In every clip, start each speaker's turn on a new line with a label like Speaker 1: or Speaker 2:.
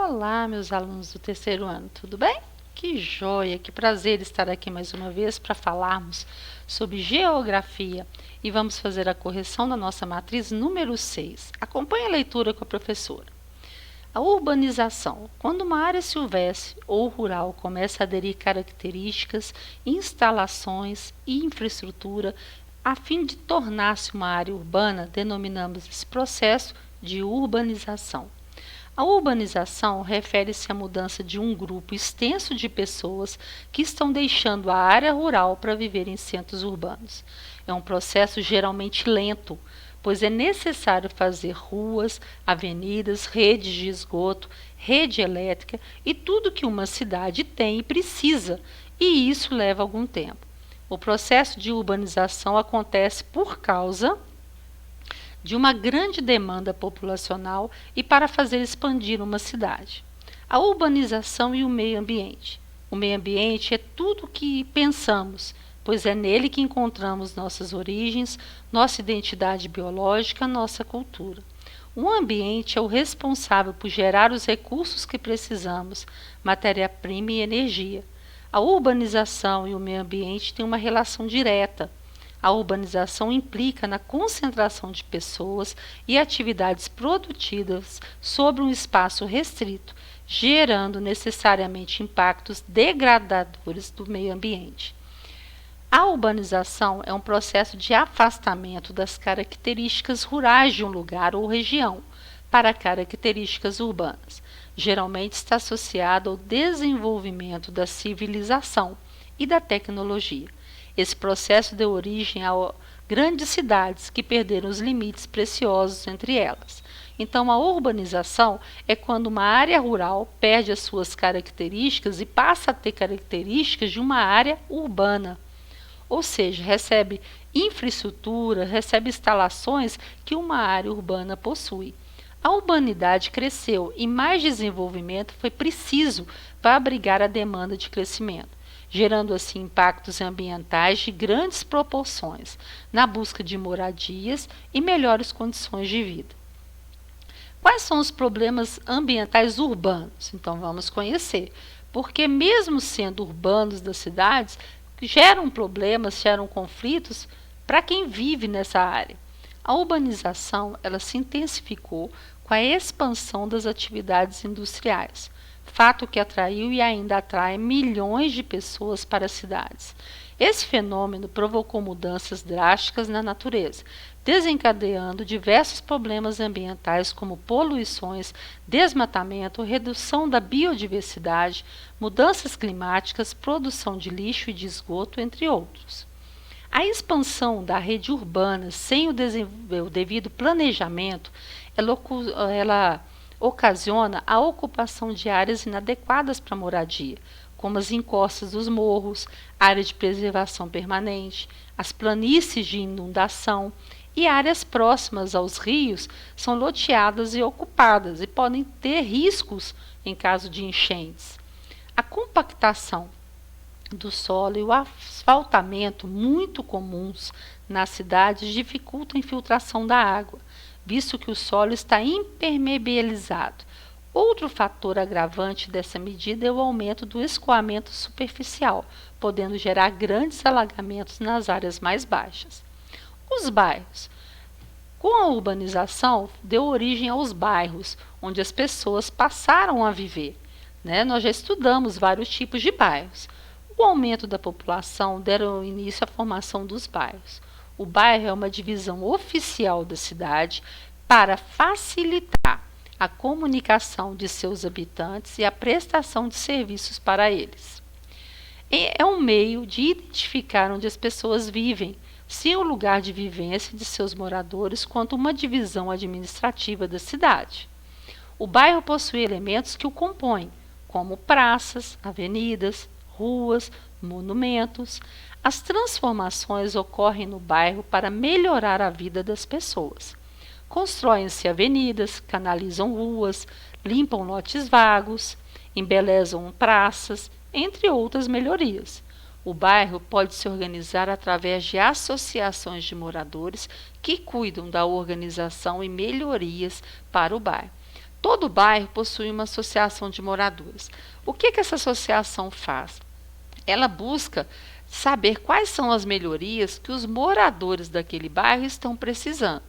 Speaker 1: Olá, meus alunos do terceiro ano, tudo bem? Que joia, que prazer estar aqui mais uma vez para falarmos sobre geografia e vamos fazer a correção da nossa matriz número 6. Acompanhe a leitura com a professora. A urbanização. Quando uma área silvestre ou rural começa a aderir características, instalações e infraestrutura a fim de tornar-se uma área urbana, denominamos esse processo de urbanização. A urbanização refere-se à mudança de um grupo extenso de pessoas que estão deixando a área rural para viver em centros urbanos. É um processo geralmente lento, pois é necessário fazer ruas, avenidas, redes de esgoto, rede elétrica e tudo que uma cidade tem e precisa, e isso leva algum tempo. O processo de urbanização acontece por causa de uma grande demanda populacional e para fazer expandir uma cidade. A urbanização e o meio ambiente. O meio ambiente é tudo o que pensamos, pois é nele que encontramos nossas origens, nossa identidade biológica, nossa cultura. O ambiente é o responsável por gerar os recursos que precisamos, matéria-prima e energia. A urbanização e o meio ambiente têm uma relação direta. A urbanização implica na concentração de pessoas e atividades produtivas sobre um espaço restrito, gerando necessariamente impactos degradadores do meio ambiente. A urbanização é um processo de afastamento das características rurais de um lugar ou região para características urbanas. Geralmente está associado ao desenvolvimento da civilização e da tecnologia. Esse processo deu origem a grandes cidades que perderam os limites preciosos entre elas. Então, a urbanização é quando uma área rural perde as suas características e passa a ter características de uma área urbana. Ou seja, recebe infraestrutura, recebe instalações que uma área urbana possui. A urbanidade cresceu e mais desenvolvimento foi preciso para abrigar a demanda de crescimento, gerando assim impactos ambientais de grandes proporções, na busca de moradias e melhores condições de vida. Quais são os problemas ambientais urbanos? Então vamos conhecer, porque mesmo sendo urbanos das cidades, geram problemas, geram conflitos para quem vive nessa área. A urbanização ela se intensificou com a expansão das atividades industriais, fato que atraiu e ainda atrai milhões de pessoas para as cidades. Esse fenômeno provocou mudanças drásticas na natureza, desencadeando diversos problemas ambientais como poluições, desmatamento, redução da biodiversidade, mudanças climáticas, produção de lixo e de esgoto, entre outros. A expansão da rede urbana sem o devido planejamento, ela ocasiona a ocupação de áreas inadequadas para moradia, como as encostas dos morros, área de preservação permanente, as planícies de inundação e áreas próximas aos rios são loteadas e ocupadas e podem ter riscos em caso de enchentes. A compactação do solo e o asfaltamento, muito comuns nas cidades, dificultam a infiltração da água, visto que o solo está impermeabilizado. Outro fator agravante dessa medida é o aumento do escoamento superficial, podendo gerar grandes alagamentos nas áreas mais baixas. Os bairros. Com a urbanização, deu origem aos bairros, onde as pessoas passaram a viver. Nós já estudamos vários tipos de bairros. O aumento da população deram início à formação dos bairros. O bairro é uma divisão oficial da cidade para facilitar a comunicação de seus habitantes e a prestação de serviços para eles. É um meio de identificar onde as pessoas vivem, sim o lugar de vivência de seus moradores, quanto uma divisão administrativa da cidade. O bairro possui elementos que o compõem, como praças, avenidas, ruas, monumentos. As transformações ocorrem no bairro para melhorar a vida das pessoas. Constroem-se avenidas, canalizam ruas, limpam lotes vagos, embelezam praças, entre outras melhorias. O bairro pode se organizar através de associações de moradores que cuidam da organização e melhorias para o bairro. Todo bairro possui uma associação de moradores. O que essa associação faz? Ela busca saber quais são as melhorias que os moradores daquele bairro estão precisando.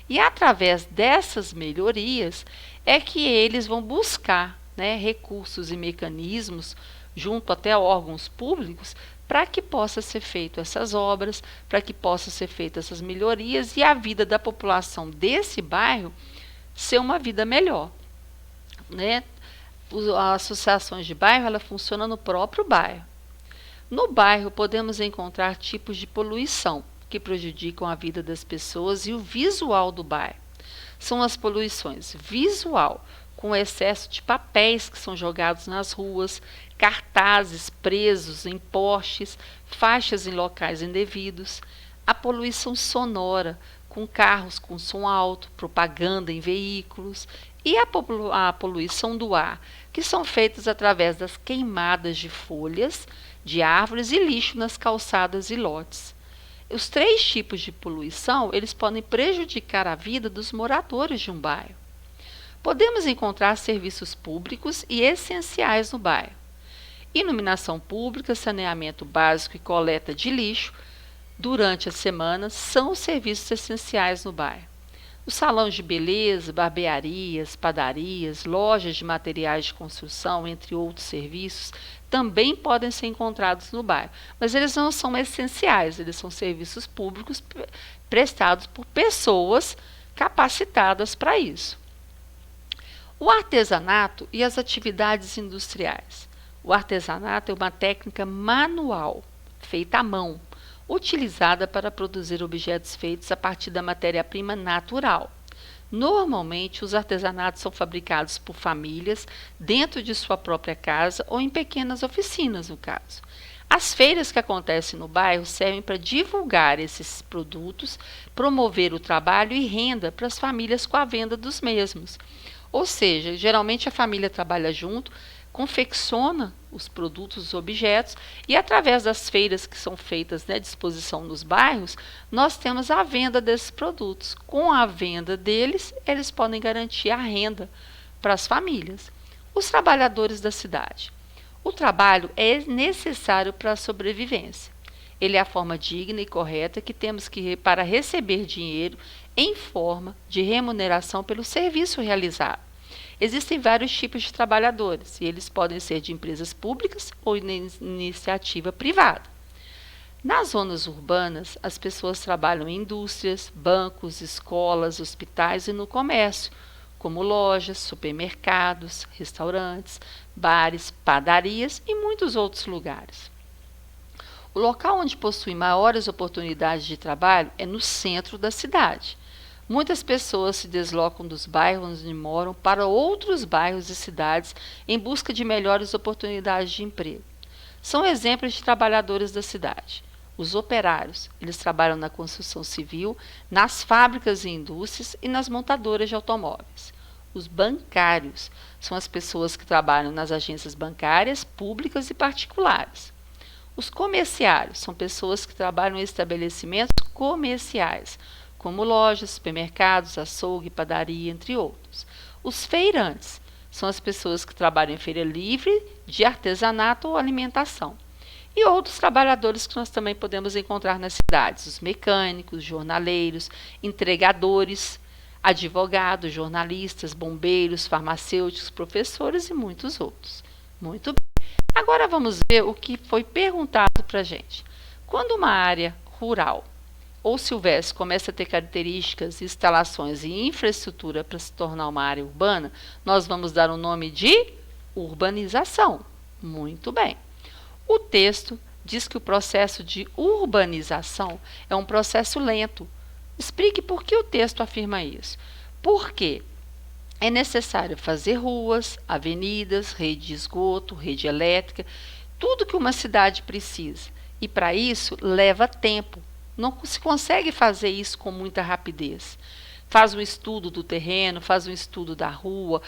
Speaker 1: E através dessas melhorias é que eles vão buscar, recursos e mecanismos junto até a órgãos públicos para que possa ser feito essas obras, para que possa ser feitas essas melhorias e a vida da população desse bairro ser uma vida melhor. As associações de bairro, ela funciona no próprio bairro. No bairro podemos encontrar tipos de poluição que prejudicam a vida das pessoas e o visual do bairro. São as poluições visual, com excesso de papéis que são jogados nas ruas, cartazes presos em postes, faixas em locais indevidos. A poluição sonora, com carros com som alto, propaganda em veículos. E a poluição do ar, que são feitas através das queimadas de folhas, de árvores e lixo nas calçadas e lotes. Os 3 tipos de poluição, eles podem prejudicar a vida dos moradores de um bairro. Podemos encontrar serviços públicos e essenciais no bairro. Iluminação pública, saneamento básico e coleta de lixo durante a semana são os serviços essenciais no bairro. Os salões de beleza, barbearias, padarias, lojas de materiais de construção, entre outros serviços, também podem ser encontrados no bairro. Mas eles não são essenciais, eles são serviços públicos prestados por pessoas capacitadas para isso. O artesanato e as atividades industriais. O artesanato é uma técnica manual, feita à mão, utilizada para produzir objetos feitos a partir da matéria-prima natural. Normalmente, os artesanatos são fabricados por famílias dentro de sua própria casa ou em pequenas oficinas, no caso. As feiras que acontecem no bairro servem para divulgar esses produtos, promover o trabalho e renda para as famílias com a venda dos mesmos. Ou seja, geralmente a família trabalha junto, confecciona os produtos, os objetos, e através das feiras que são feitas à disposição nos bairros, nós temos a venda desses produtos. Com a venda deles, eles podem garantir a renda para as famílias. Os trabalhadores da cidade. O trabalho é necessário para a sobrevivência. Ele é a forma digna e correta que temos para receber dinheiro em forma de remuneração pelo serviço realizado. Existem vários tipos de trabalhadores e eles podem ser de empresas públicas ou de iniciativa privada. Nas zonas urbanas, as pessoas trabalham em indústrias, bancos, escolas, hospitais e no comércio, como lojas, supermercados, restaurantes, bares, padarias e muitos outros lugares. O local onde possui maiores oportunidades de trabalho é no centro da cidade. Muitas pessoas se deslocam dos bairros onde moram para outros bairros e cidades em busca de melhores oportunidades de emprego. São exemplos de trabalhadores da cidade. Os operários, eles trabalham na construção civil, nas fábricas e indústrias e nas montadoras de automóveis. Os bancários são as pessoas que trabalham nas agências bancárias, públicas e particulares. Os comerciários são pessoas que trabalham em estabelecimentos comerciais, como lojas, supermercados, açougue, padaria, entre outros. Os feirantes são as pessoas que trabalham em feira livre, de artesanato ou alimentação. E outros trabalhadores que nós também podemos encontrar nas cidades, os mecânicos, jornaleiros, entregadores, advogados, jornalistas, bombeiros, farmacêuticos, professores e muitos outros. Muito bem. Agora vamos ver o que foi perguntado para a gente. Quando uma área rural ou silvestre começa a ter características, instalações e infraestrutura para se tornar uma área urbana, nós vamos dar o nome de urbanização. Muito bem. O texto diz que o processo de urbanização é um processo lento. Explique por que o texto afirma isso. Porque é necessário fazer ruas, avenidas, rede de esgoto, rede elétrica, tudo que uma cidade precisa. E para isso leva tempo. Não se consegue fazer isso com muita rapidez. Faz um estudo do terreno, faz um estudo da rua,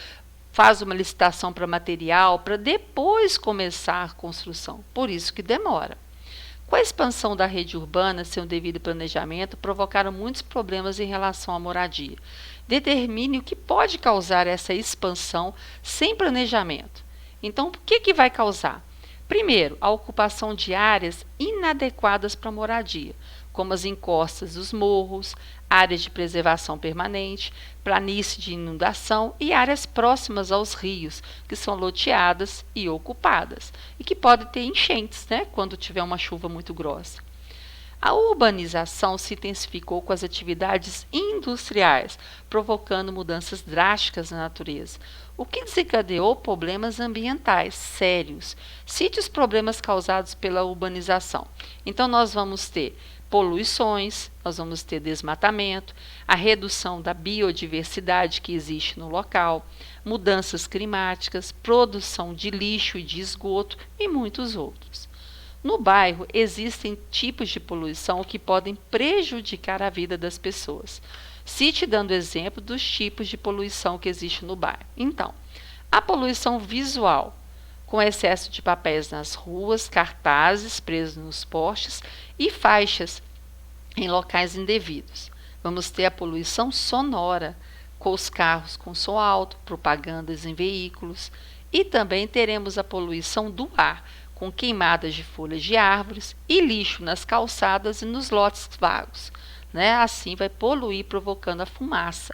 Speaker 1: faz uma licitação para material, para depois começar a construção. Por isso que demora. Com a expansão da rede urbana sem o devido planejamento, provocaram muitos problemas em relação à moradia. Determine o que pode causar essa expansão sem planejamento. Então, o que vai causar? Primeiro, a ocupação de áreas inadequadas para moradia, como as encostas dos morros, áreas de preservação permanente, planície de inundação e áreas próximas aos rios, que são loteadas e ocupadas, e que podem ter enchentes, quando tiver uma chuva muito grossa. A urbanização se intensificou com as atividades industriais, provocando mudanças drásticas na natureza, o que desencadeou problemas ambientais sérios. Cite os problemas causados pela urbanização. Então, nós vamos ter poluições, nós vamos ter desmatamento, a redução da biodiversidade que existe no local, mudanças climáticas, produção de lixo e de esgoto e muitos outros. No bairro, existem tipos de poluição que podem prejudicar a vida das pessoas. Cite dando exemplo dos tipos de poluição que existe no bairro. Então, a poluição visual, com excesso de papéis nas ruas, cartazes presos nos postes e faixas em locais indevidos. Vamos ter a poluição sonora, com os carros com som alto, propagandas em veículos, e também teremos a poluição do ar, com queimadas de folhas de árvores e lixo nas calçadas e nos lotes vagos. Assim vai poluir, provocando a fumaça.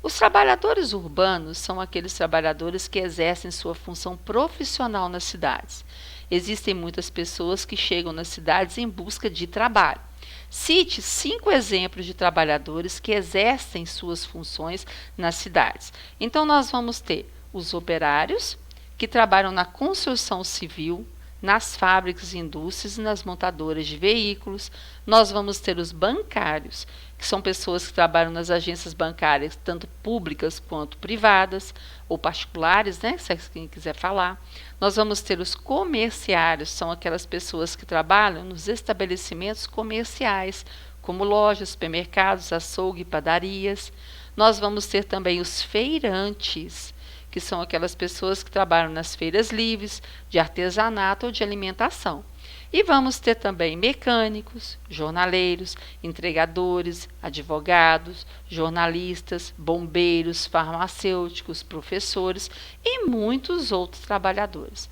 Speaker 1: Os trabalhadores urbanos são aqueles trabalhadores que exercem sua função profissional nas cidades. Existem muitas pessoas que chegam nas cidades em busca de trabalho. Cite 5 exemplos de trabalhadores que exercem suas funções nas cidades. Então, nós vamos ter os operários, que trabalham na construção civil, nas fábricas e indústrias e nas montadoras de veículos. Nós vamos ter os bancários, que são pessoas que trabalham nas agências bancárias, tanto públicas quanto privadas, ou particulares, se quem quiser falar. Nós vamos ter os comerciários, são aquelas pessoas que trabalham nos estabelecimentos comerciais, como lojas, supermercados, açougue e padarias. Nós vamos ter também os feirantes, que são aquelas pessoas que trabalham nas feiras livres, de artesanato ou de alimentação. E vamos ter também mecânicos, jornaleiros, entregadores, advogados, jornalistas, bombeiros, farmacêuticos, professores e muitos outros trabalhadores.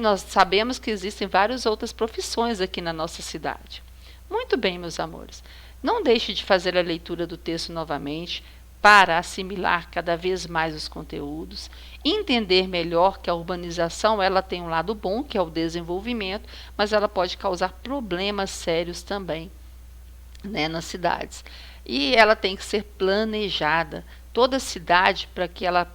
Speaker 1: Nós sabemos que existem várias outras profissões aqui na nossa cidade. Muito bem, meus amores. Não deixe de fazer a leitura do texto novamente, para assimilar cada vez mais os conteúdos, entender melhor que a urbanização ela tem um lado bom, que é o desenvolvimento, mas ela pode causar problemas sérios também, nas cidades. E ela tem que ser planejada. Toda cidade, para que ela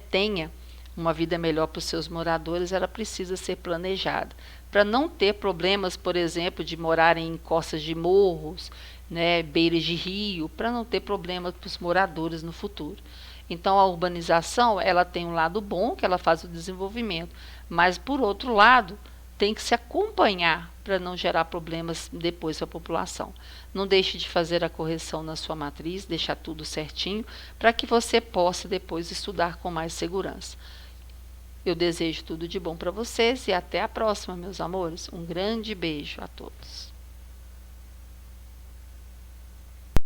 Speaker 1: tenha uma vida melhor para os seus moradores, ela precisa ser planejada. Para não ter problemas, por exemplo, de morar em encostas de morros, beiras de rio, para não ter problema para os moradores no futuro. Então, a urbanização ela tem um lado bom, que ela faz o desenvolvimento, mas, por outro lado, tem que se acompanhar para não gerar problemas depois para a população. Não deixe de fazer a correção na sua matriz, deixar tudo certinho, para que você possa depois estudar com mais segurança. Eu desejo tudo de bom para vocês e até a próxima, meus amores. Um grande beijo a todos.